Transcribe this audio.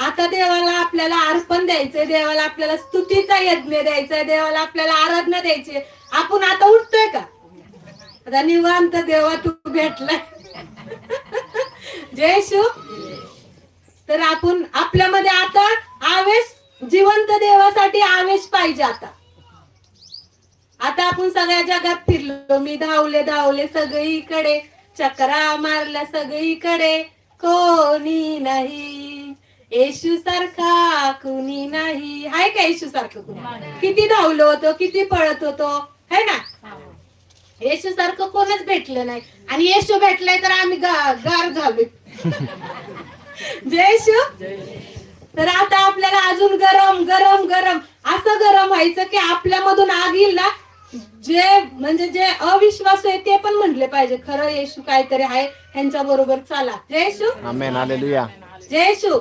आता देवाला आपल्याला अर्पण द्यायचंय, देवाला आपल्याला स्तुतीचा यज्ञ द्यायचा, देवाला आपल्याला आराधना द्यायची. आपण आता उठतोय का? आता निवांत देवा तू भेटलाय. जय शिव. तर आपण आपल्यामध्ये आता आवेश, जिवंत देवासाठी आवेश पाहिजे. आता आपण सगळ्या जगात फिरलो, मी धावले सगळीकडे, चक्रा मारल्या सगळीकडे, कोणी नाही येशू सारखा कुणी नाही. आहे का येशू सारखं कुणी? किती धावलो होतो, किती पळत होतो, है ना? येशू सारखं कोणच भेटलं नाही, आणि येशू भेटलाय तर आम्ही गार झालो. जय शिव. तर आता आपल्याला अजून गरम गरम गरम असं गरम व्हायचं की आपल्यामधून आग येईल ना. जे अविश्वास आहे ते पण म्हटले पाहिजे, खरं येशू काहीतरी आहे, ह्यांच्या बरोबर चला. जय शिव. आमेन. हालेलुया. जय शिव.